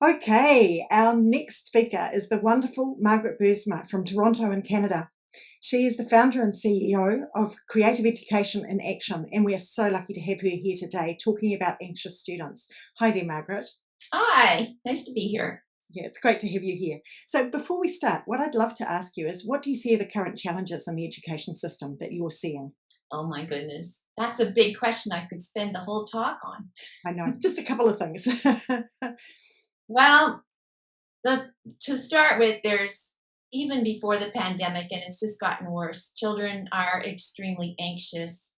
Okay, our next speaker is the wonderful Margaret Buursma from Toronto in Canada. She is the founder and CEO of Creative Education in Action, and we are so lucky to have her here today talking about anxious students. Hi there, Margaret. Hi, nice to be here. Yeah, it's great to have you here. So before we start, what I'd love to ask you is, what do you see are the current challenges in the education system that you're seeing? Oh my goodness, that's a big question I could spend the whole talk on. I know, just a couple of things. Well, the to start with, there's even before the pandemic, and it's just gotten worse. Children are extremely anxious,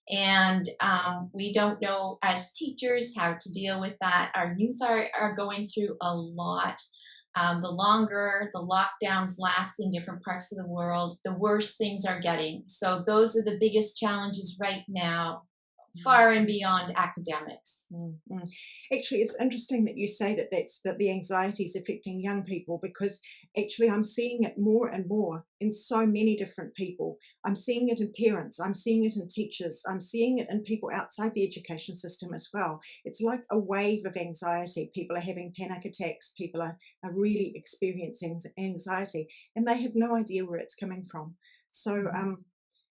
and we don't know as teachers how to deal with that. Our youth are going through a lot. The longer the lockdowns last in different parts of the world, the worse things are getting. So those are the biggest challenges right now, far and beyond academics. Mm, mm. Actually, it's interesting that you say that the anxiety is affecting young people, because actually I'm seeing it more and more in so many different people. I'm seeing it in parents, I'm seeing it in teachers, I'm seeing it in people outside the education system as well. It's like a wave of anxiety. People are having panic attacks, people are really experiencing anxiety, and they have no idea where it's coming from. So, Mhm.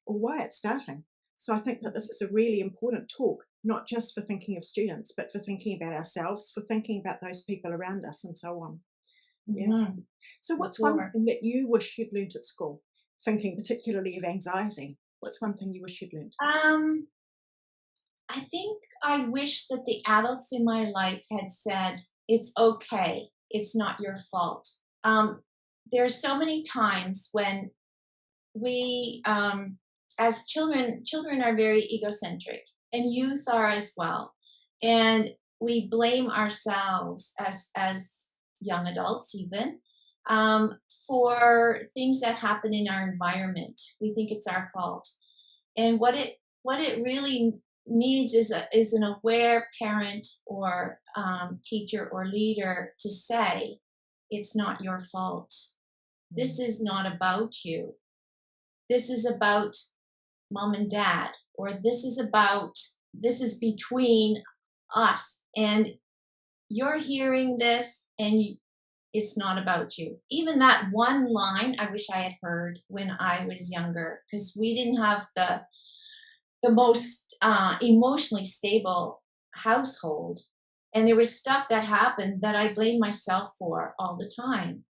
or why it's starting. So I think that this is a really important talk, not just for thinking of students, but for thinking about ourselves, for thinking about those people around us, and so on. Yeah. Mhm, So for what's one sure. thing that you wish you'd learnt at school? Thinking particularly of anxiety. What's one thing you wish you'd learnt? Um, I think I wish that the adults in my life had said, it's okay, it's not your fault. Um, there's so many times when we, as children are very egocentric, and youth are as well. And we blame ourselves as young adults even, um, for things that happen in our environment. We think it's our fault. And what it really needs is an aware parent or teacher or leader to say, it's not your fault. This Mm, is not about you. This is about mom and dad, or this is between us, and you're hearing this, and it's not about you. Even that one line I wish I had heard when I was younger, because we didn't have the most emotionally stable household. And there was stuff that happened that I blame myself for all the time.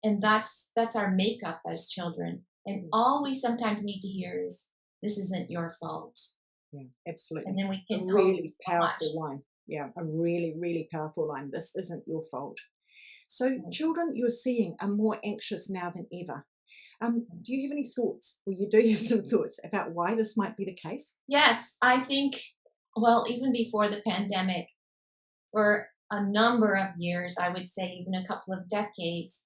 And that's our makeup as children. And mm, all we sometimes need to hear is, this isn't your fault. yeah, And absolutely. then we A can cope really so powerful much. line. Yeah, a really, really powerful line. This isn't your fault. So children you're seeing are more anxious now than ever. Do you have any thoughts, or you do have some thoughts about why this might be the case? Yes, I think, well, even before the pandemic, for a number of years, I would say even a couple of decades,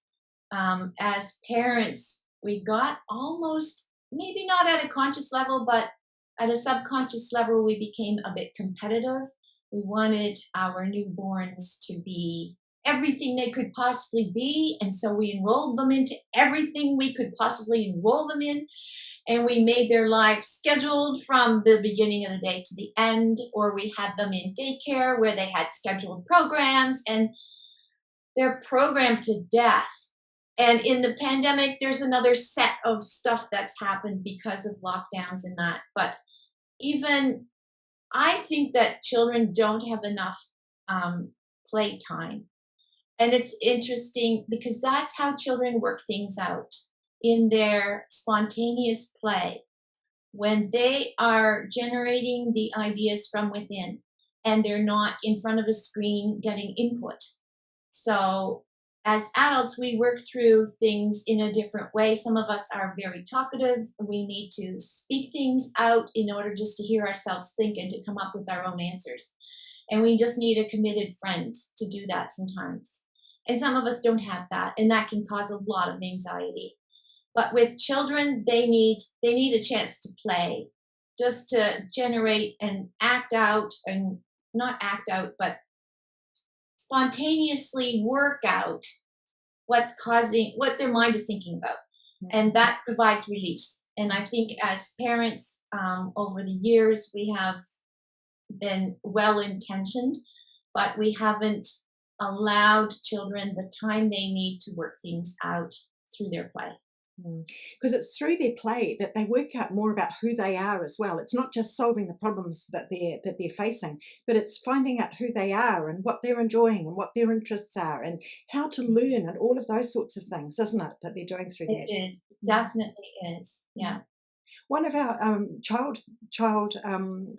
as parents, we got almost, maybe not at a conscious level, but at a subconscious level, we became a bit competitive. We wanted our newborns to be everything they could possibly be. And so we enrolled them into everything we could possibly enroll them in. And we made their lives scheduled from the beginning of the day to the end, or we had them in daycare where they had scheduled programs, and they're programmed to death. And in the pandemic, there's another set of stuff that's happened because of lockdowns and that. But even I think that children don't have enough playtime. And it's interesting because that's how children work things out in their spontaneous play, when they are generating the ideas from within and they're not in front of a screen getting input. So, as adults, we work through things in a different way. Some of us are very talkative. We need to speak things out in order just to hear ourselves think and to come up with our own answers. And we just need a committed friend to do that sometimes. And some of us don't have that, and that can cause a lot of anxiety. But with children, they need a chance to play, just to generate and act out, and not act out, but spontaneously work out what's causing what their mind is thinking about, and Mhm. that provides release. And I think as parents, over the years, we have been well intentioned, but we haven't allowed children the time they need to work things out through their play. Because it's through their play that they work out more about who they are as well. It's not just solving the problems that they're facing, but it's finding out who they are and what they're enjoying and what their interests are and how to learn and all of those sorts of things, isn't it, that they're doing through It that? is, Mm, definitely is. mm. Yeah. One of our child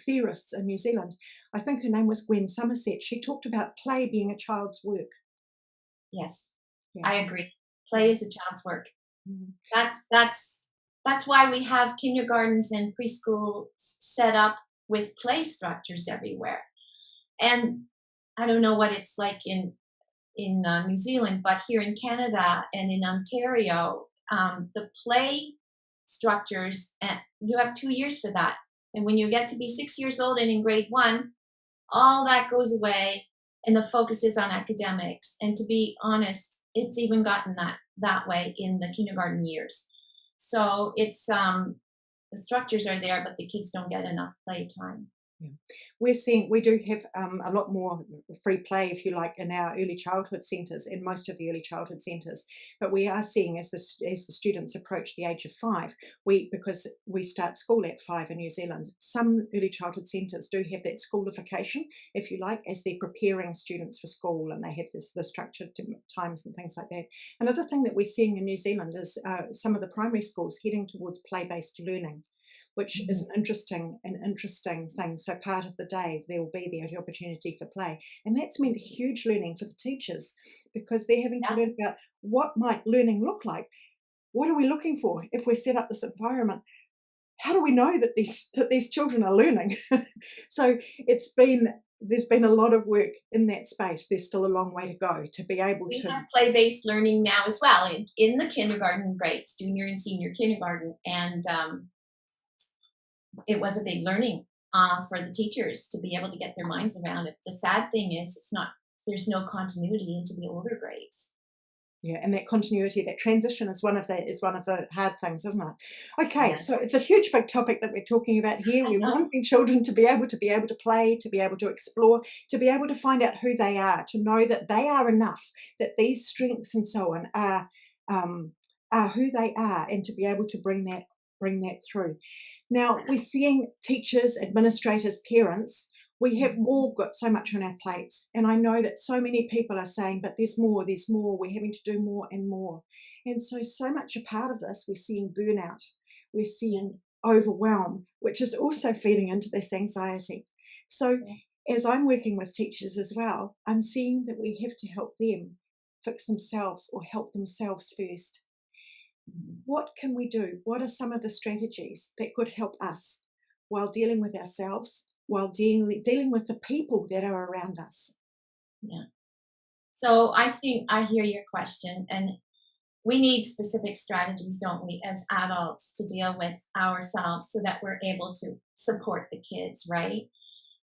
theorists in New Zealand, I think her name was Gwen Somerset. She talked about play being a child's work. Yes, Yeah. I agree. Play Mm, is a child's work. mm, That's why we have kindergartens and preschool set up with play structures everywhere. And I don't know what it's like in New Zealand, but here in Canada and in Ontario, the play structures, and you have 2 years for that. And when you get to be 6 years old and in grade one, all that goes away, and the focus is on academics. And to be honest, it's even gotten that way in the kindergarten years. So it's the structures are there, but the kids don't get enough play time. yeah. We do have a lot more free play, if you like, in our early childhood centres, in most of the early childhood centres. But we are seeing as the students approach the age of 5, because we start school at 5 in New Zealand. Some early childhood centres do have that schoolification, if you like, as they're preparing students for school, and they have the structured times and things like that. Another thing that we're seeing in New Zealand is some of the primary schools heading towards play-based learning, which is Mhm. an interesting thing. So part of the day there will be the opportunity for play, and that's meant huge learning for the teachers, because they're having to Yeah, learn about what might learning look like. What are we looking for if we set up this environment? How do we know that these children are learning? So there's been a lot of work in that space. There's still a long way to go to be able we to. have play-based learning now as well in the kindergarten grades, junior and senior kindergarten, and it was a big learning for the teachers to be able to get their minds around it. The sad thing is, it's not. There's no continuity into the older grades. Yeah, and that continuity, that transition is one of the hard things, isn't it? Okay, Yeah. so it's a huge big topic that we're talking about here. We're wanting children to be able to play, to be able to explore, to be able to find out who they are, to know that they are enough, that these strengths and so on um, are who they are, and to be able to bring that through. Now we're seeing teachers, administrators, parents. We have Mhm. all got so much on our plates, and I know that so many people are saying, but there's more, we're having to do more and more. And so much a part of this, we're seeing burnout, we're Yeah, seeing overwhelm, which is also feeding into this anxiety. So yeah. as I'm working with teachers as well, I'm seeing that we have to help them fix themselves or help themselves first. Mhm. What can we do? What are some of the strategies that could help us while dealing with ourselves, while dealing with the people that are around us? Yeah. So I think I hear your question, and we need specific strategies, don't we, as adults to deal with ourselves so that we're able to support the kids, right?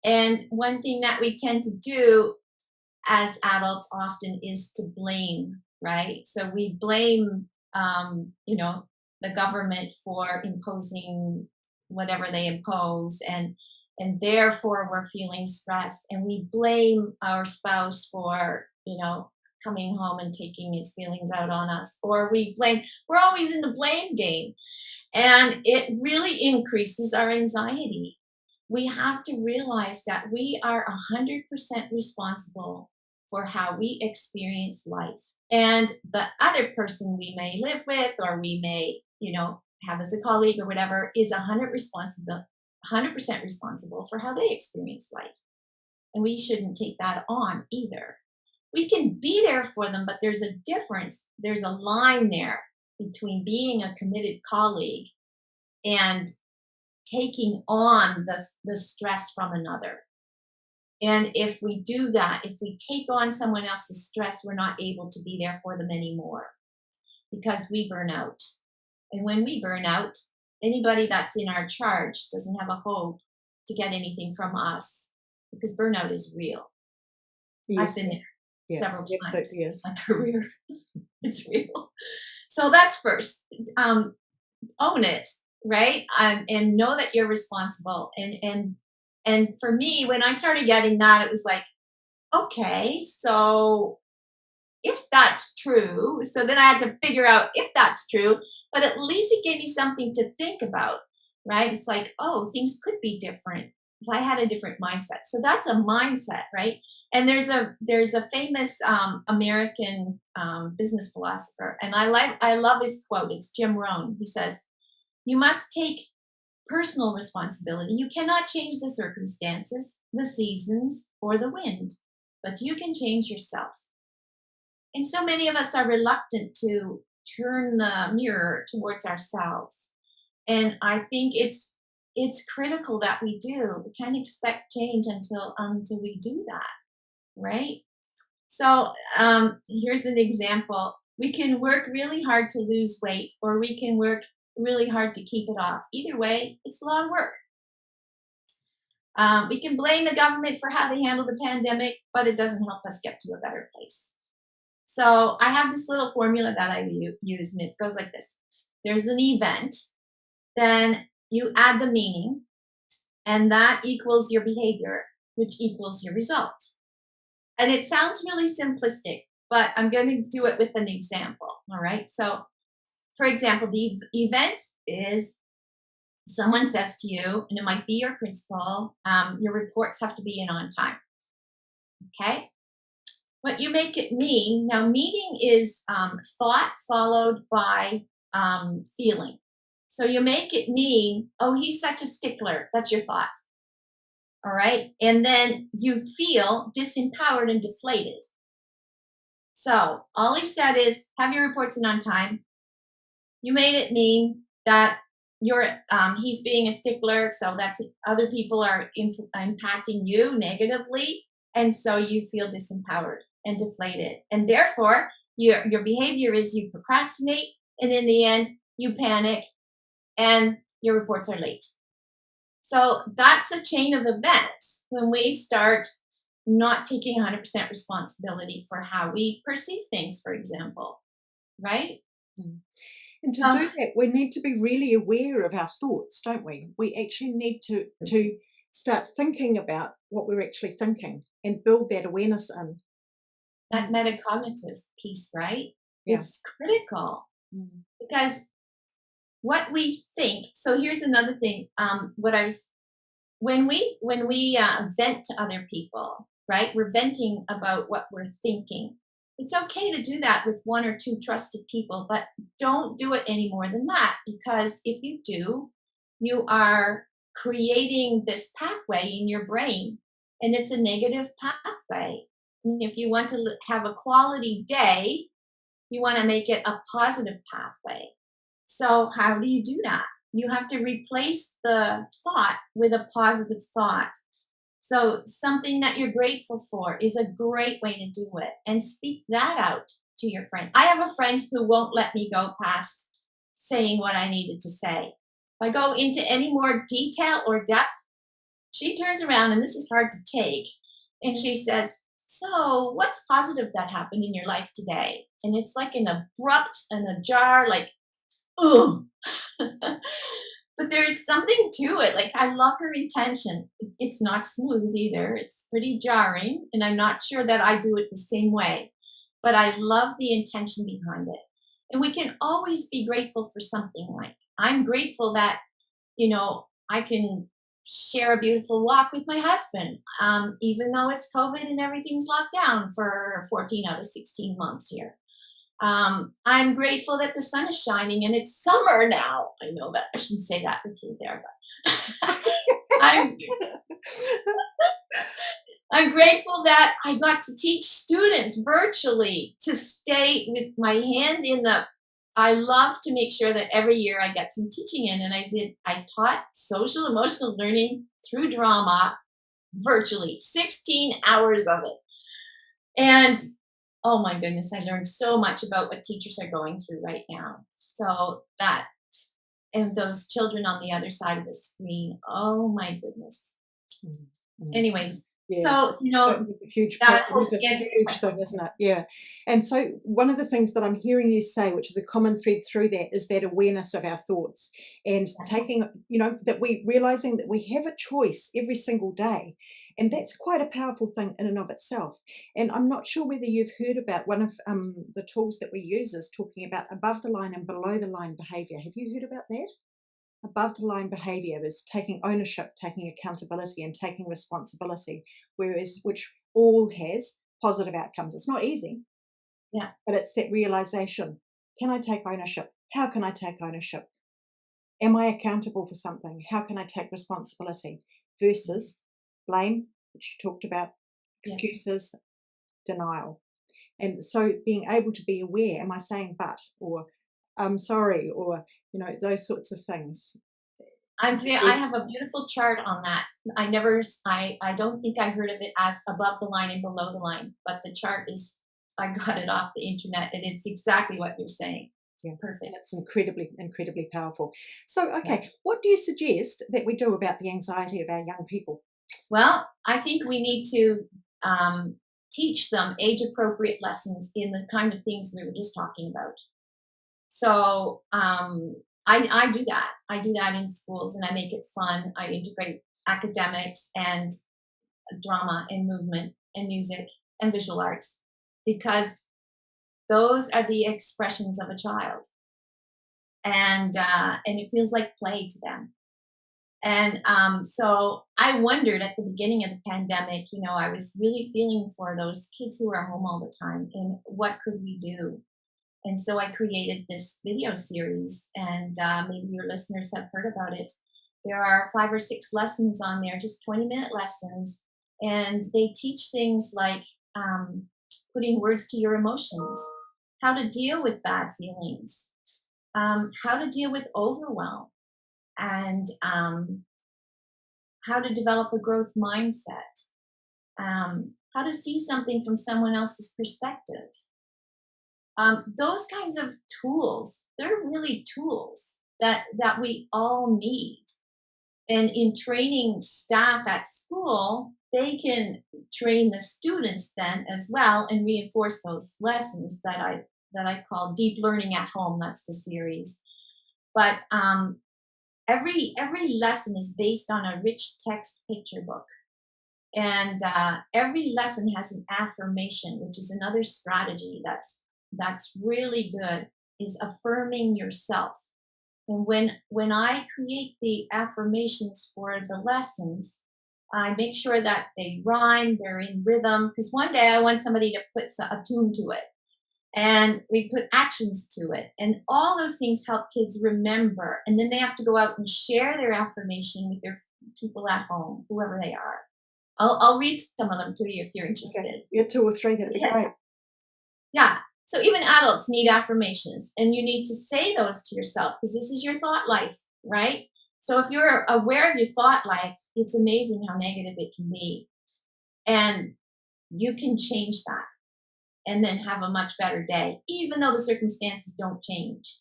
And one thing that we tend to do as adults often is to blame, right? So we blame, the government for imposing whatever they impose, and therefore we're feeling stressed, and we blame our spouse for, coming home and taking his feelings out on us, or we're always in the blame game, and it really increases our anxiety. We have to realize that we are 100% responsible for how we experience life. And the other person we may live with, or we may, have as a colleague or whatever, is 100% responsible for how they experience life. And we shouldn't take that on either. We can be there for them, but there's a difference. There's a line there between being a committed colleague and taking on the stress from another. And if we do that, if we take on someone else's stress, we're not able to be there for them anymore because we burn out. And when we burn out, anybody that's in our charge doesn't have a hope to get anything from us because burnout is real. I've Yes, been there yeah, several times absolutely in is. my career. It's real. So that's first. Own it, right? And know that you're responsible. And for me, when I started getting that, it was like, okay, so if that's true, so then I had to figure out if that's true, but at least it gave me something to think about, right? It's like, oh, things could be different if I had a different mindset. So that's a mindset, right? And there's a famous American business philosopher, and I love his quote. It's Jim Rohn. He says, "You must take personal responsibility. You cannot change the circumstances, the seasons, or the wind, but you can change yourself." And so many of us are reluctant to turn the mirror towards ourselves. And I think it's critical that we do. We can't expect change until we do that, right? So here's an example. We can work really hard to lose weight, or we can work really hard to keep it off. Either way, it's a lot of work. We can blame the government for how they handled the pandemic, but it doesn't help us get to a better place. So I have this little formula that I use, and it goes like this. There's an event, then you add the meaning, and that equals your behavior, which equals your result. And it sounds really simplistic, but I'm going to do it with an example. All right. So, for example, the event is someone says to you, and it might be your principal, your reports have to be in on time. Okay. What you make it mean, now meaning is thought followed by feeling. So you make it mean, oh, he's such a stickler. That's your thought. All right. And then you feel disempowered and deflated. So all he said is, have your reports in on time. You made it mean that he's being a stickler, so that's other people are impacting you negatively, and so you feel disempowered and deflated, and therefore your behavior is you procrastinate, and in the end you panic, and your reports are late. So that's a chain of events when we start not taking 100% responsibility for how we perceive things, for example, right? Mm. And to Um, do that, we need to be really aware of our thoughts, don't we? We actually need to start thinking about what we're actually thinking and build that awareness in. that Mm. metacognitive piece, right? Yeah. It's critical Mm. because what we think. So here's another thing. What I was when we vent to other people, right? We're venting about what we're thinking. It's okay to do that with one or two trusted people, but don't do it any more than that, because if you do, you are creating this pathway in your brain, and it's a negative pathway. And if you want to have a quality day, you want to make it a positive pathway. So, how do you do that? You have to replace the thought with a positive thought. So, something that you're grateful for is a great way to do it. And speak that out to your friend. I have a friend who won't let me go past saying what I needed to say. If I go into any more detail or depth, she turns around, and this is hard to take, and she says, "So, what's positive that happened in your life today?" And it's like an abrupt and a jar, like, ugh. But there's something to it. Like, I love her intention. It's not smooth either. It's pretty jarring, and I'm not sure that I do it the same way. But I love the intention behind it. And we can always be grateful for something. Like, I'm grateful that, I can share a beautiful walk with my husband, even though it's COVID and everything's locked down for 14 out of 16 months here. I'm grateful that the sun is shining and it's summer now. I know that I shouldn't say that with you there, but I'm I'm grateful that I got to teach students virtually to stay with my hand in the. I love to make sure that every year I get some teaching in, and I taught social emotional learning through drama virtually, 16 hours of it. And oh my goodness, I learned so much about what teachers are going through right now. So that, and those children on the other side of the screen, oh my goodness. Mm. Mm. Anyways, Yeah. So, A huge part. that It is a hopefully answers your huge thing, question. isn't it? Yeah. And so one of the things that I'm hearing you say, which is a common thread through that, is that awareness of our thoughts and Yeah. taking, that we realizing that we have a choice every single day. And that's quite a powerful thing in and of itself. And I'm not sure whether you've heard about one of the tools that we use is talking about above the line and below the line behavior. Have you heard about that? Above the line behavior is taking ownership, taking accountability, and taking responsibility, whereas which all has positive outcomes. It's not easy, Yeah. but it's that realization. Can I take ownership? How can I take ownership? Am I accountable for something? How can I take responsibility? Versus blame, which you talked about, Yes. excuses, denial. And so being able to be aware, am I saying but or I'm sorry or those sorts of things. I have a beautiful chart on that. I don't think I heard of it as above the line and below the line, but the chart is, I got it off the internet and it's exactly what you're saying. Yeah, and Perfect. it's incredibly, incredibly powerful. So, Yeah. okay, what do you suggest that we do about the anxiety of our young people? Well, I think we need to teach them age appropriate lessons in the kind of things we were just talking about. So I do that. I do that in schools and I make it fun. I integrate academics and drama and movement and music and visual arts because those are the expressions of a child, and it feels like play to them. And so I wondered at the beginning of the pandemic, I was really feeling for those kids who are home all the time and what could we do. And so I created this video series, and maybe your listeners have heard about it. There are 5 or 6 lessons on there, just 20-minute lessons, and they teach things like putting words to your emotions, how to deal with bad feelings, how to deal with overwhelm, and how to develop a growth mindset, how to see something from someone else's perspective. Those kinds of tools, they're really tools that we all need. And in training staff at school, they can train the students then as well and reinforce those lessons that I call deep learning at home. That's the series. But every lesson is based on a rich text picture book, and every lesson has an affirmation, which is another strategy that's really good, is affirming yourself. And when I create the affirmations for the lessons, I make sure that they rhyme, they're in rhythm, because one day I want somebody to put a tune to it, and we put actions to it, and all those things help kids remember, and then they have to go out and share their affirmation with their people at home, whoever they are. I'll read some of them to you if you're Okay, interested. yeah, 2 or 3, that'd be great. Yeah. So even adults need affirmations, and you need to say those to yourself because this is your thought life, right? So if you're aware of your thought life, it's amazing how negative it can be. And you can change that and then have a much better day, even though the circumstances don't change.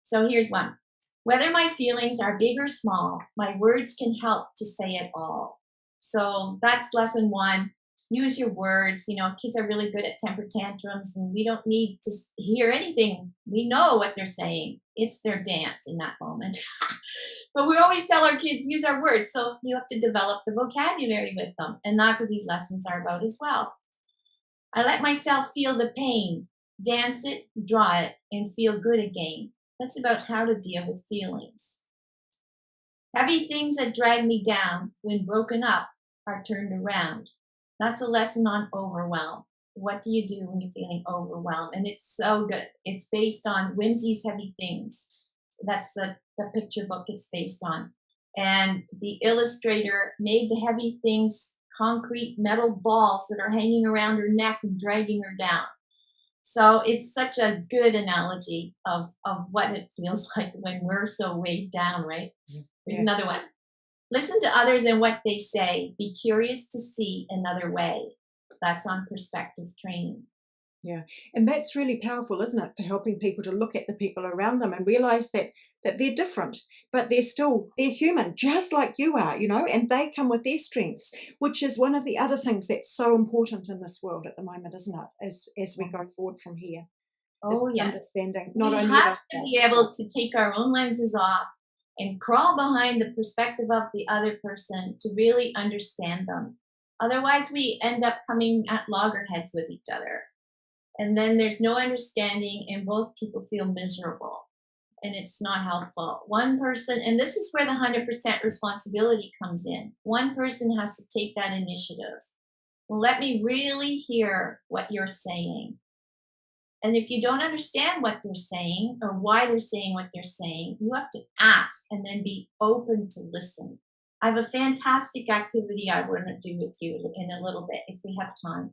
So here's one. Whether my feelings are big or small, my words can help to say it all. So that's lesson one. Use your words. Kids are really good at temper tantrums, and we don't need to hear anything. We know what they're saying. It's their dance in that moment. But we always tell our kids, use our words. So you have to develop the vocabulary with them. And that's what these lessons are about as well. I let myself feel the pain, dance it, draw it, and feel good again. That's about how to deal with feelings. Heavy things that drag me down, when broken up, are turned around. That's a lesson on overwhelm. What do you do when you're feeling overwhelmed? And it's so good. It's based on Whimsy's Heavy Things. That's the picture book it's based on. And the illustrator made the heavy things concrete metal balls that are hanging around her neck and dragging her down. So it's such a good analogy of what it feels like when we're so weighed down, right? Yeah. There's Yeah. another one. Listen to others and what they say. Be curious to see another way. That's on perspective training. Yeah. And that's really powerful, isn't it? For helping people to look at the people around them and realize that that they're different, but they're human, just like you are, and they come with their strengths, which is one of the other things that's so important in this world at the moment, isn't it? As we go forward from here, is Oh, yes. understanding not We only of have to be ourselves, but able to take our own lenses off and crawl behind the perspective of the other person to really understand them. Otherwise, we end up coming at loggerheads with each other. And then there's no understanding, and both people feel miserable. And it's not helpful. One person, and this is where the 100% responsibility comes in. One person has to take that initiative. Well, let me really hear what you're saying. And if you don't understand what they're saying or why they're saying what they're saying, you have to ask and then be open to listen. I have a fantastic activity I want to do with you in a little bit if we have time.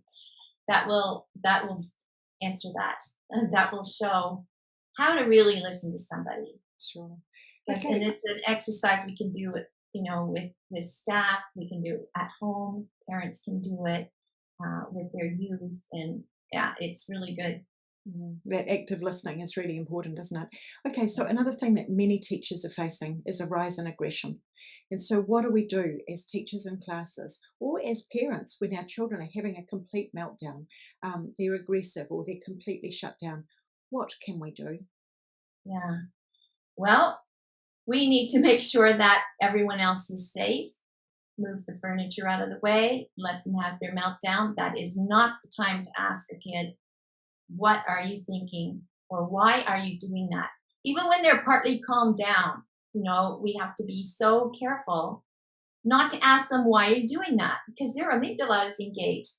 That will answer that. And that will show how to really listen to somebody. sure. And Okay. it's an exercise we can do it, with staff. We can do it at home. Parents can do it with their youth, and yeah, it's really good. That active listening is really important, isn't it? Okay, so another thing that many teachers are facing is a rise in aggression. And so, what do we do as teachers in classes or as parents when our children are having a complete meltdown? They're aggressive or they're completely shut down. What can we do? Yeah. Well, we need to make sure that everyone else is safe. Move the furniture out of the way. Let them have their meltdown. That is not the time to ask a kid, "What are you thinking?" or "Why are you doing that?" Even when they're partly calmed down, we have to be so careful not to ask them, "Why are you doing that?" Because their amygdala is engaged.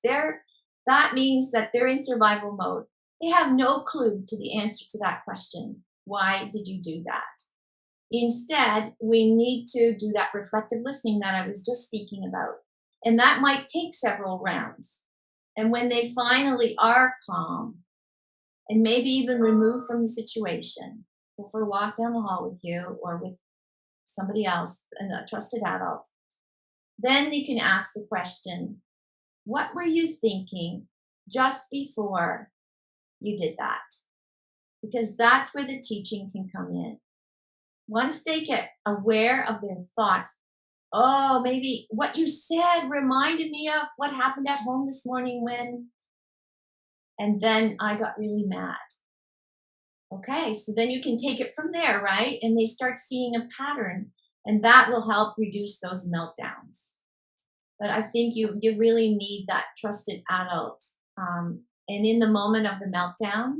That means that they're in survival mode. They have no clue to the answer to that question. Why did you do that? Instead, we need to do that reflective listening that I was just speaking about. And that might take several rounds. And when they finally are calm and maybe even removed from the situation, go for a walk down the hall with you or with somebody else, a trusted adult, then you can ask the question, what were you thinking just before you did that? Because that's where the teaching can come in. Once they get aware of their thoughts, oh, maybe what you said reminded me of what happened at home this morning and then I got really mad. Okay, so then you can take it from there, right? And they start seeing a pattern, and that will help reduce those meltdowns. But I think you really need that trusted adult. And in the moment of the meltdown,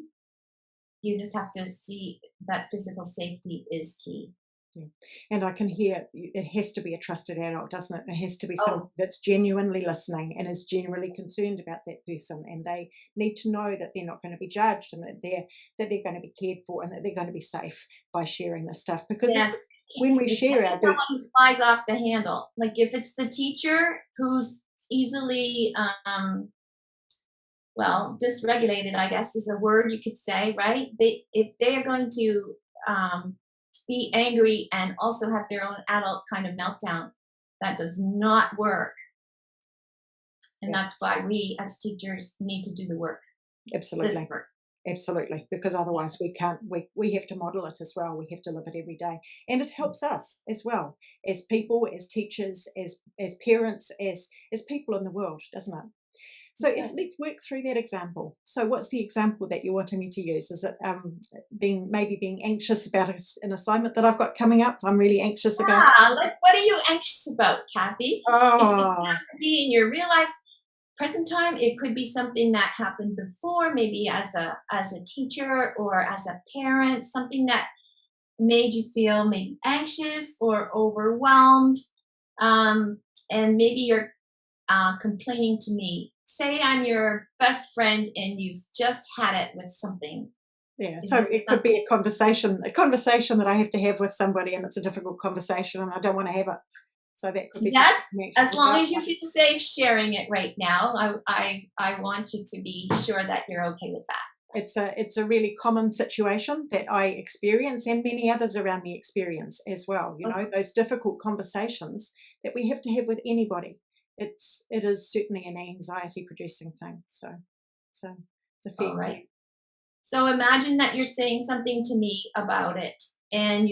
you just have to see that physical safety is key. Yeah. And I can hear it has to be a trusted adult, doesn't it? It has to be someone Oh, that's genuinely listening and is genuinely concerned about that person. And they need to know that they're not going to be judged and that they're going to be cared for and that they're going to be safe by sharing this stuff. Because this yes. is when we It can't share be our deep. someone who flies off the handle. Like if it's the teacher who's easily, dysregulated, I guess is a word you could say, right? If they are going to be angry and also have their own adult kind of meltdown, that does not work. And Yeah, that's why we as teachers need to do this absolutely. work. Absolutely, because otherwise we can't. We have to model it as well. We have to live it every day, and it helps us as well as people, as teachers, as parents, as people in the world, doesn't it? So if Yes. let's work through that example. So what's the example that you're wanting me to use? Is it being anxious about an assignment that I've got coming up? I'm really anxious about. Yeah, like what are you anxious about, Kathy? It doesn't Oh, have to be in your real life present time. It could be something that happened before, maybe as a teacher or as a parent, something that made you feel maybe anxious or overwhelmed. Um, and maybe you're complaining to me. Say I'm your best friend and you've just had it with something. yeah. Is So there it could be something? a conversation that I have to have with somebody, and it's a difficult conversation, and I don't want to have it. So that could be something Yes, I'm anxious as long about. as you feel safe sharing it right now. I want you to be sure that you're okay with that. It's a really common situation that I experience and many others around me experience as well. Okay. Those difficult conversations that we have to have with anybody. It is certainly an anxiety producing thing. So it's a fair All right. comment. So imagine that you're saying something to me about it, and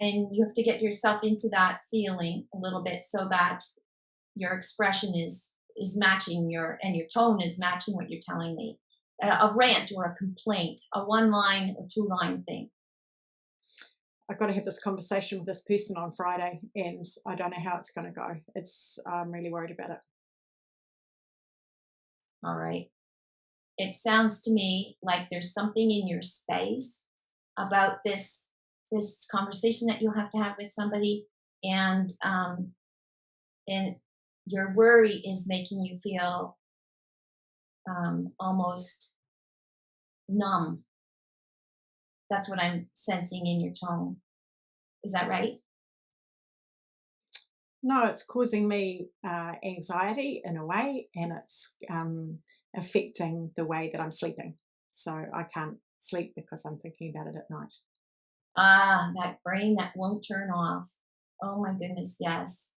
and you have to get yourself into that feeling a little bit so that your expression is matching your tone is matching what you're telling me. A rant or a complaint, a one line or two line thing. I've got to have this conversation with this person on Friday, and I don't know how it's going to go. I'm really worried about it. All right. It sounds to me like there's something in your space about this conversation that you have to have with somebody, and your worry is making you feel almost numb. That's what I'm sensing in your tone. Is that right? No, it's causing me anxiety in a way, and it's affecting the way that I'm sleeping. So I can't sleep because I'm thinking about it at night. Ah, that brain that won't turn off. Oh my goodness, yes.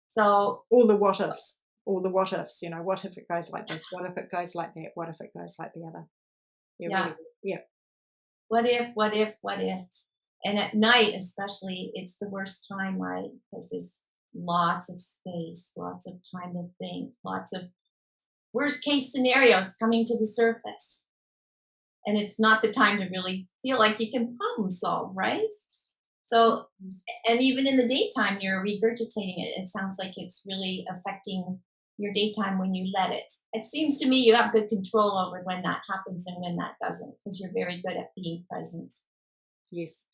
So, All the what ifs, all the what ifs. What if it goes like this? What if it goes like that? What if it goes like the other? Yeah, yeah, really. Yeah. what if, what if, what if? And at night, especially, it's the worst time, right? Because there's lots of space, lots of time to think, lots of worst case scenarios coming to the surface. And it's not the time to really feel like you can problem solve, right? So, and even in the daytime, you're regurgitating it. It sounds like it's really affecting your daytime when you let it. It seems to me you have good control over when that happens and when that doesn't, because you're very good at being present. Yes.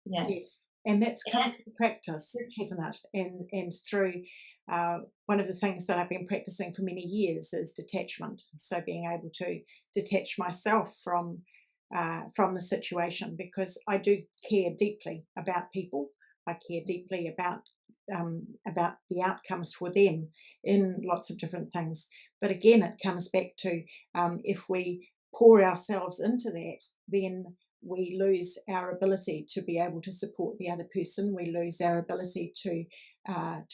Yes. Yes, and that's come And through practice, hasn't it? And through one of the things that I've been practicing for many years is detachment. So being able to detach myself from the situation, because I do care deeply about people. I care deeply about the outcomes for them in lots of different things. But again, it comes back to if we pour ourselves into that, then we lose our ability to be able to support the other person. We lose our ability to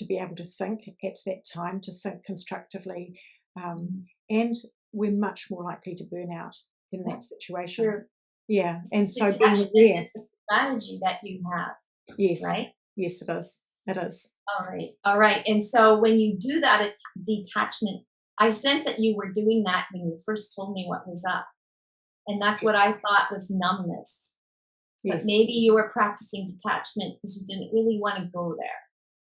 be able to think at that time, to think constructively, and we're much more likely to burn out in that situation. your Yeah, and so being detachment aware. is a strategy that you have, Yes, right? yes, it is. It is. All right. All right. And so when you do that detachment, I sense that you were doing that when you first told me what was up. And that's what I thought was numbness. But Yes. maybe you were practicing detachment because you didn't really want to go there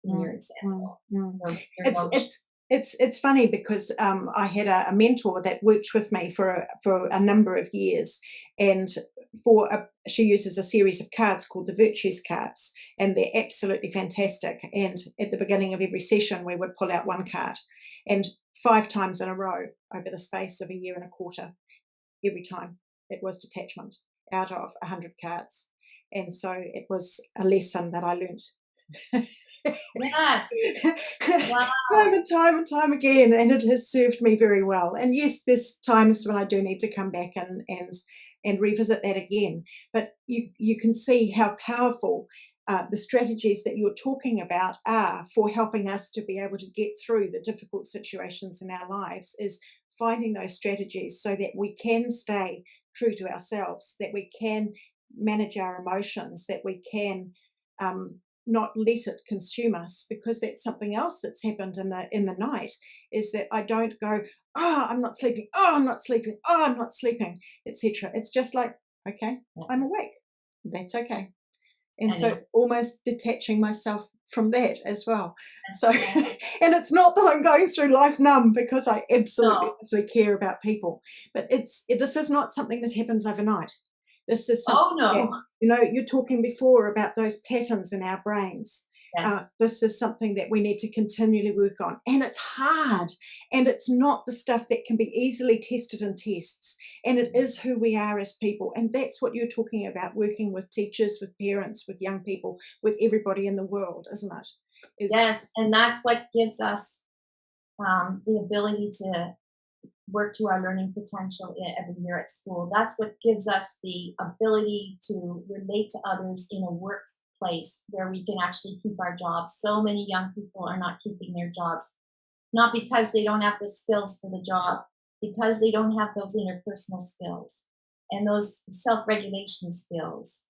in your Mm, mm, example, mm. your It's emotion. it's it's funny because I had a mentor that worked with me for a number of years, and she uses a series of cards called the virtues cards, and they're absolutely fantastic. And at the beginning of every session, we would pull out one card, and 5 times in a row over the space of a year and a quarter, every time it was detachment out of 100 cards, and so it was a lesson that I learned. Yes. Wow. Time and time and time again, and it has served me very well. And yes, there's times when I do need to come back and revisit that again. But you can see how powerful the strategies that you're talking about are for helping us to be able to get through the difficult situations in our lives. Is finding those strategies so that we can stay true to ourselves, that we can manage our emotions, that we can not let it consume us, because that's something else that's happened in the night, is that I don't go, oh, I'm not sleeping, oh, I'm not sleeping, oh, I'm not sleeping, etc. It's just like, okay, I'm awake, that's okay. And And so it's almost detaching myself from that as well. So that's right. and it's not that I'm going through life numb, because I absolutely No. care about people, but this is not something that happens overnight. This is something Oh that, no. you're talking before about those patterns in our brains. Yes. This is something that we need to continually work on. And it's hard. And it's not the stuff that can be easily tested in tests. And it is who we are as people. And that's what you're talking about, working with teachers, with parents, with young people, with everybody in the world, isn't it? Yes. And that's what gives us the ability to work to our learning potential every year at school. That's what gives us the ability to relate to others in a workplace where we can actually keep our jobs. So many young people are not keeping their jobs, not because they don't have the skills for the job, because they don't have those interpersonal skills and those self regulation skills.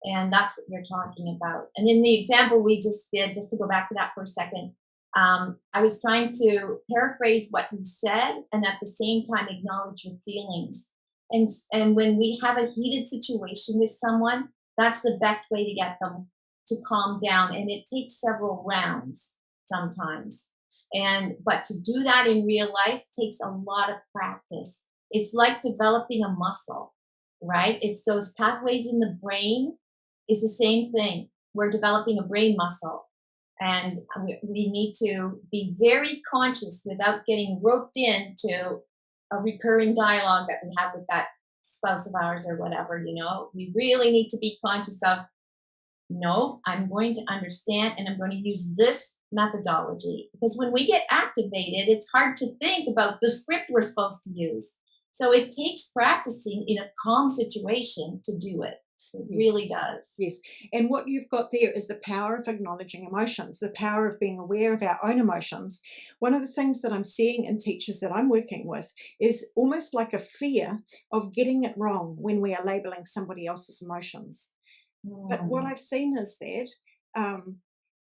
And that's what you're talking about. And in the example we just did, just to go back to that for a second, I was trying to paraphrase what you said and at the same time acknowledge your feelings. And when we have a heated situation with someone, that's the best way to get them to calm down. And it takes several rounds sometimes. And but to do that in real life takes a lot of practice. It's like developing a muscle, right? It's those pathways in the brain is the same thing. We're developing a brain muscle. And we need to be very conscious without getting roped into a recurring dialogue that we have with that spouse of ours or whatever, you know. We really need to be conscious of, no, I'm going to understand and I'm going to use this methodology. Because when we get activated, it's hard to think about the script we're supposed to use. So it takes practicing in a calm situation to do it. It Yes. really does. Yes. And what you've got there is the power of acknowledging emotions, the power of being aware of our own emotions. One of the things that I'm seeing in teachers that I'm working with is almost like a fear of getting it wrong when we are labeling somebody else's emotions. But what Mm, I've seen is that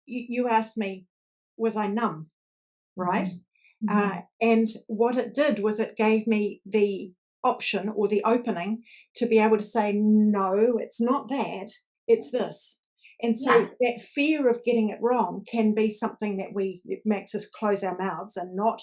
you asked me, was I numb? Right? mhm, mhm. And what it did was it gave me the option or the opening to be able to say, no, it's not that, it's this. And so Yeah, that fear of getting it wrong can be something that it makes us close our mouths and not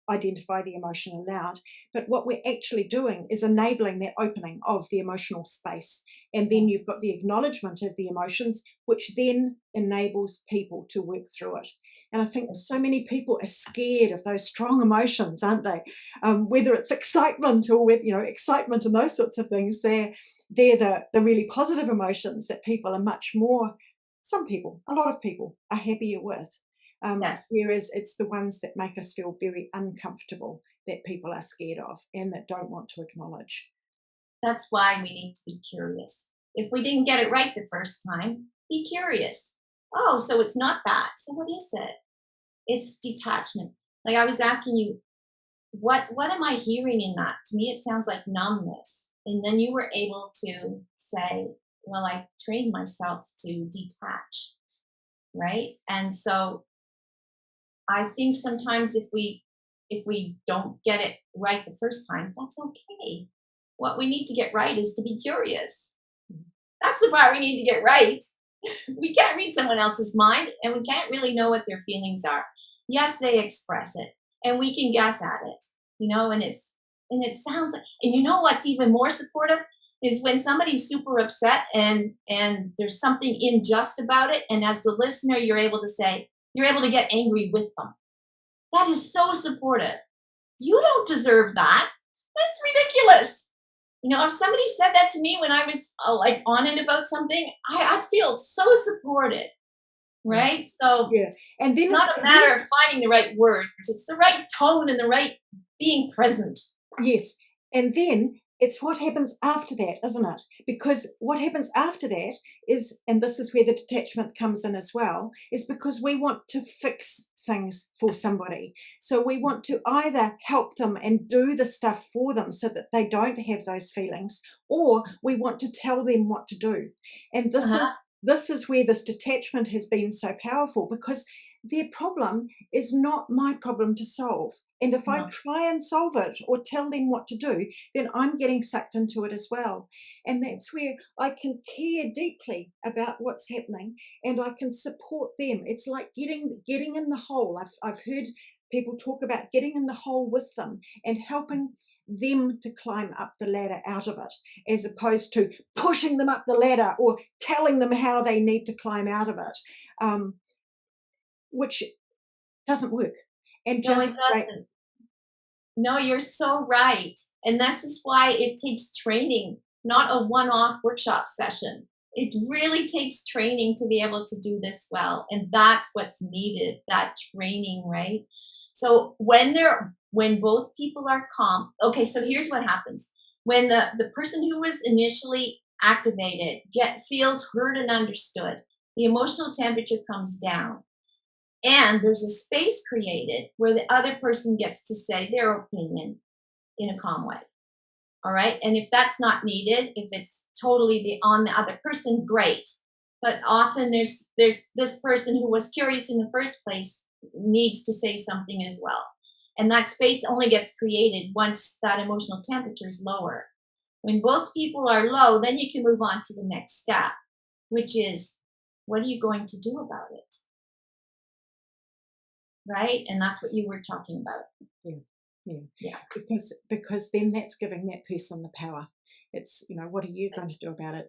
identify the emotion aloud. But what we're actually doing is enabling that opening of the emotional space. And then yes. you've got the acknowledgement of the emotions, which then enables people to work through it. And I think so many people are scared of those strong emotions, aren't they? Whether it's excitement or with excitement and those sorts of things, they're the really positive emotions that people are much more. Some people, a lot of people, are happier with. Yes. Whereas it's the ones that make us feel very uncomfortable that people are scared of and that don't want to acknowledge. That's why we need to be curious. If we didn't get it right the first time, be curious. Oh, so it's not that. So what is it? It's detachment. Like I was asking you, what am I hearing in that? To me, it sounds like numbness. And then you were able to say, well, I trained myself to detach, right? And so I think sometimes if we don't get it right the first time, that's okay. What we need to get right is to be curious. That's the part we need to get right. We can't read someone else's mind and we can't really know what their feelings are. Yes, they express it and we can guess at it, and it sounds like, and you know what's even more supportive is when somebody's super upset and there's something unjust about it, and as the listener you're able to say, you're able to get angry with them. That is so supportive. You don't deserve that. That's ridiculous. If somebody said that to me when I was like on it about something, I feel so supported, Mm. right? So Yeah, and it's then not a matter of finding the right words, it's the right tone and the right being present. yes, and then it's what happens after that, isn't it? Because what happens after that is, and this is where the detachment comes in as well, is because we want to fix things for somebody. So we want to either help them and do the stuff for them so that they don't have those feelings, or we want to tell them what to do. And Uh-huh. this is where this detachment has been so powerful because their problem is not my problem to solve. And if I No, try and solve it or tell them what to do, then I'm getting sucked into it as well. And that's where I can care deeply about what's happening and I can support them. It's like getting in the hole. I've heard people talk about getting in the hole with them and helping them to climb up the ladder out of it, as opposed to pushing them up the ladder or telling them how they need to climb out of it, which doesn't work. And no, just it like, doesn't. No, you're so right. And this is why it takes training, not a one off workshop session. It really takes training to be able to do this well. And that's what's needed, that training, right? So when both people are calm, okay, so here's what happens. When the person who was initially activated feels heard and understood, the emotional temperature comes down. And there's a space created where the other person gets to say their opinion in a calm way. All right. And if that's not needed, if it's totally on the other person, great. But often there's this person who was curious in the first place needs to say something as well. And that space only gets created once that emotional temperature is lower. When both people are low, then you can move on to the next step, which is, what are you going to do about it? Right? And that's what you were talking about. Yeah, yeah. Yeah. Because then that's giving that person the power. It's, what are you going to do about it?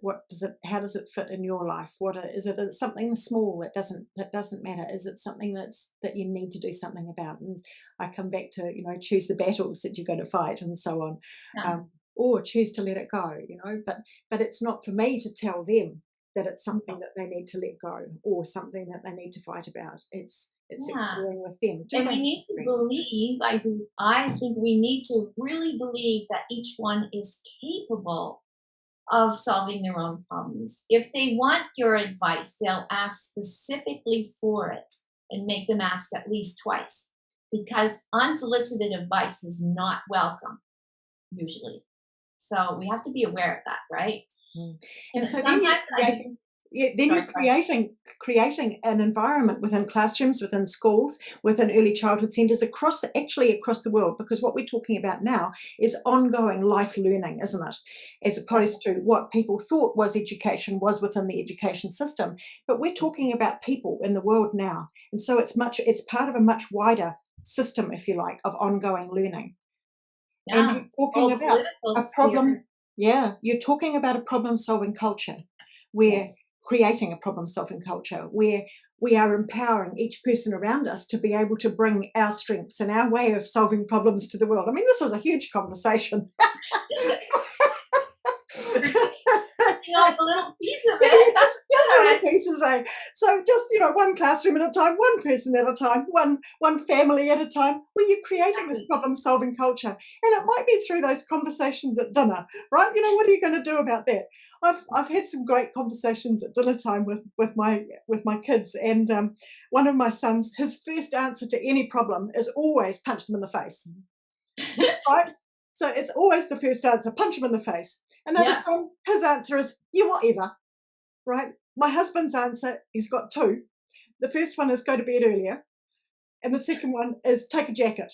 How does it fit in your life? Is it something small that doesn't matter? Is it something that you need to do something about? And I come back to, choose the battles that you're going to fight and so on. Yeah. Or choose to let it go, but it's not for me to tell them that it's something that they need to let go or something that they need to fight about. It's Yeah. exploring with them. Do And they we have need to strengths? believe, I think we need to really believe that each one is capable of solving their own problems. If they want your advice, they'll ask specifically for it and make them ask at least twice, because unsolicited advice is not welcome usually. So we have to be aware of that, right? Mm. And And so then you're sometimes I do. creating yeah, then Sorry, you're go ahead. creating an environment within classrooms, within schools, within early childhood centres across the world, because what we're talking about now is ongoing life learning, isn't it? As opposed to Definitely. what people thought was education was within the education system. But we're talking about people in the world now. And so it's part of a much wider system, if you like, of ongoing learning. And Yeah. you're talking Whole about political a sphere. problem yeah, you're talking about a problem-solving culture. We're Yes. creating a problem-solving culture where we are empowering each person around us to be able to bring our strengths and our way of solving problems to the world. I mean, this is a huge conversation. We're taking off a little piece of it. That's Just little good. pieces, eh? So just one classroom at a time, one person at a time, one family at a time. Where you're creating this Exactly. problem-solving culture, and it might be through those conversations at dinner, right? What are you going to do about that? I've had some great conversations at dinner time with my kids, and one of my sons, his first answer to any problem is always punch them in the face, right? So it's always the first answer, punch them in the face. Another Yeah. son, his answer is, yeah, whatever, right? My husband's answer, he's got two. The first one is go to bed earlier, and the second one is take a jacket.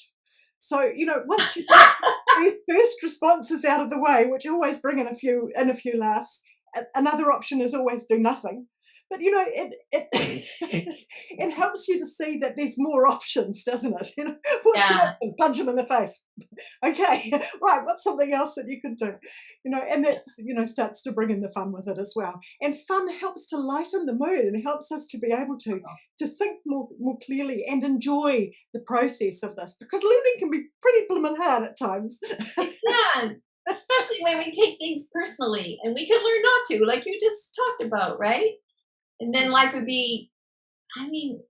So, once you get these first responses out of the way, which always bring in a few laughs, another option is always do nothing. But it it helps you to see that there's more options, doesn't it? What's your Yeah. option? Punch him in the face. Okay, right. What's something else that you could do? And that starts to bring in the fun with it as well. And fun helps to lighten the mood and helps us to be able to think more clearly and enjoy the process of this, because learning can be pretty blooming hard at times. It can, especially when we take things personally, and we can learn not to, like you just talked about, right? And then life would be, I mean,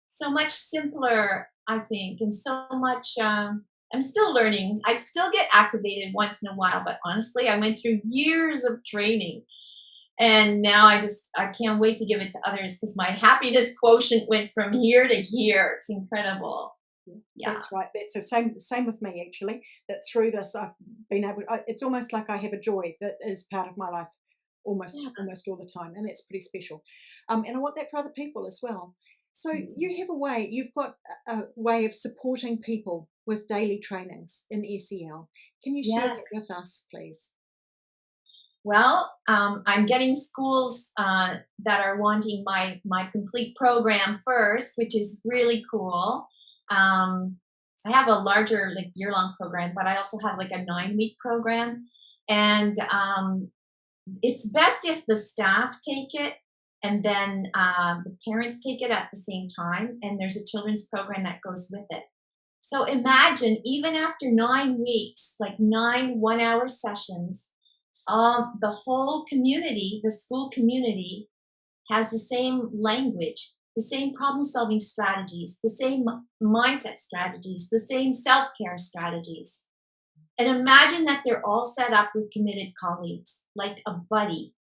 so much simpler, I think, and so much. I'm still learning. I still get activated once in a while, but honestly, I went through years of training, and now I can't wait to give it to others because my happiness quotient went from here to here. It's incredible. Yeah, Yeah. that's right. That's the same with me actually. That through this, I've been able. It's almost like I have a joy that is part of my life, almost Yeah. almost all the time, and that's pretty special. And I want that for other people as well. So Me too. you have a way. You've got a way of supporting people with daily trainings in SEL. Can you share Yes. that with us, please? Well, I'm getting schools that are wanting my complete program first, which is really cool. Um, I have a larger like year long program, but I also have like a 9 week program, and it's best if the staff take it and then the parents take it at the same time, and there's a children's program that goes with it. So imagine even after 9 weeks, like 9 1 hour sessions, the whole community, the school community, has the same language, the same problem solving strategies, the same mindset strategies, the same self care strategies. And imagine that they're all set up with committed colleagues, like a buddy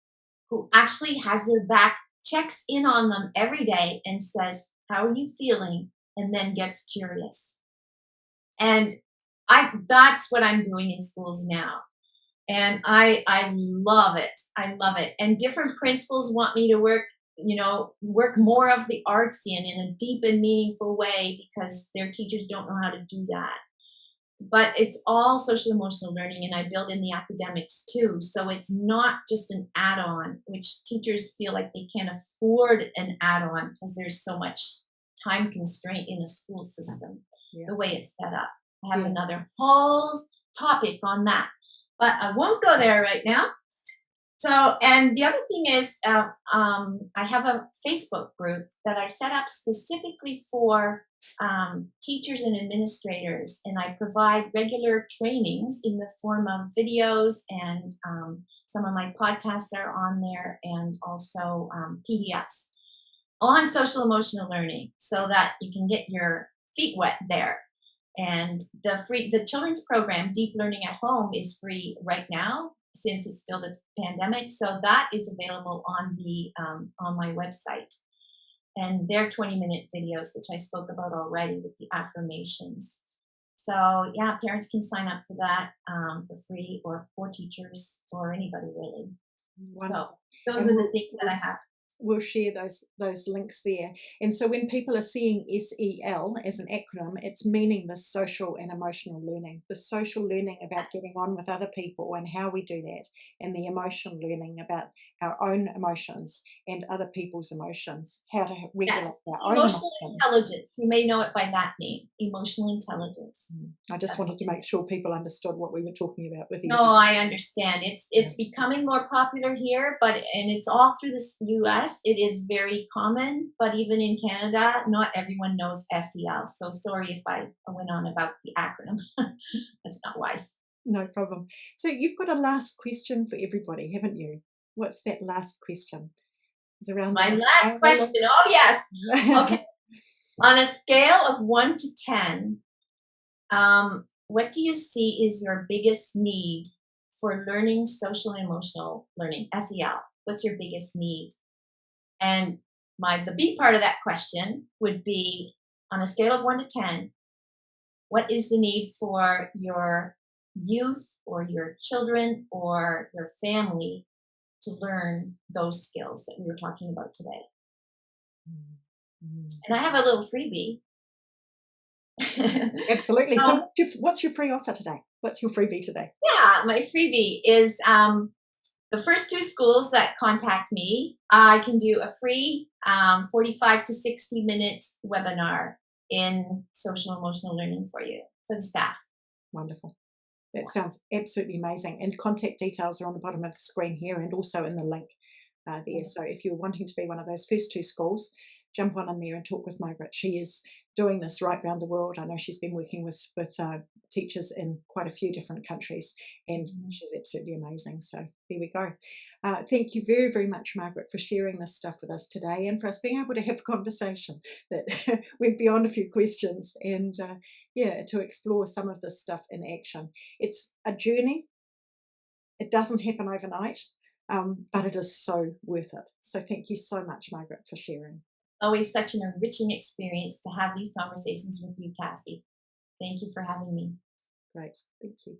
who actually has their back, checks in on them every day, and says, how are you feeling? And then gets curious. And that's what I'm doing in schools now. And I love it. I love it. And different principals want me to work, work more of the artsy and in a deep and meaningful way because their teachers don't know how to do that. But it's all social emotional learning, and I build in the academics too. So it's not just an add-on, which teachers feel like they can't afford an add-on because there's so much time constraint in the school system, Yeah. the way it's set up. I have Yeah. another whole topic on that, but I won't go there right now. So, and the other thing is, I have a Facebook group that I set up specifically for teachers and administrators, and I provide regular trainings in the form of videos, and some of my podcasts are on there, and also PDFs on social emotional learning, so that you can get your feet wet there. And the children's program, Deep Learning at Home, is free right now since it's still the pandemic. So that is available on my website. And they're 20-minute videos, which I spoke about already with the affirmations. So yeah, parents can sign up for that for free, or for teachers or anybody really. Wonderful. So those And are the things that I have. we'll share those links there. And so when people are seeing SEL as an acronym, it's meaning the social and emotional learning, the social learning about getting on with other people and how we do that, and the emotional learning about our own emotions and other people's emotions, how to regulate Yes, our own emotional emotions. intelligence. You may know it by that name, emotional intelligence. I just wanted to make sure people understood what we were talking about with No, SEL. I understand. It's becoming more popular here, and it's all through the U.S. It is very common, but even in Canada, not everyone knows SEL. So sorry if I went on about the acronym. That's not wise. No problem. So you've got a last question for everybody, haven't you? What's that last question? It's around My the last question. Oh yes. Okay. On a scale of 1 to 10, what do you see is your biggest need for learning social and emotional learning, SEL? What's your biggest need? And the B part of that question would be, on a scale of 1 to 10, what is the need for your youth or your children or your family to learn those skills that we were talking about today? And I have a little freebie. Absolutely. So, So what's your free offer today? What's your freebie today? yeah, my freebie is the first 2 schools that contact me, I can do a free 45 to 60-minute webinar in social emotional learning for you, for the staff. Wonderful. That sounds absolutely amazing. And contact details are on the bottom of the screen here and also in the link there. So if you're wanting to be one of those first 2 schools, jump on in there and talk with Margaret. She is doing this right around the world. I know she's been working with teachers in quite a few different countries, and she's absolutely amazing. So there we go. Thank you very, very much, Margaret, for sharing this stuff with us today, and for us being able to have a conversation that went beyond a few questions, and to explore some of this stuff in action. It's a journey. It doesn't happen overnight, but it is so worth it. So thank you so much, Margaret, for sharing. Always such an enriching experience to have these conversations with you, Cathy. Thank you for having me. Great. Thank you.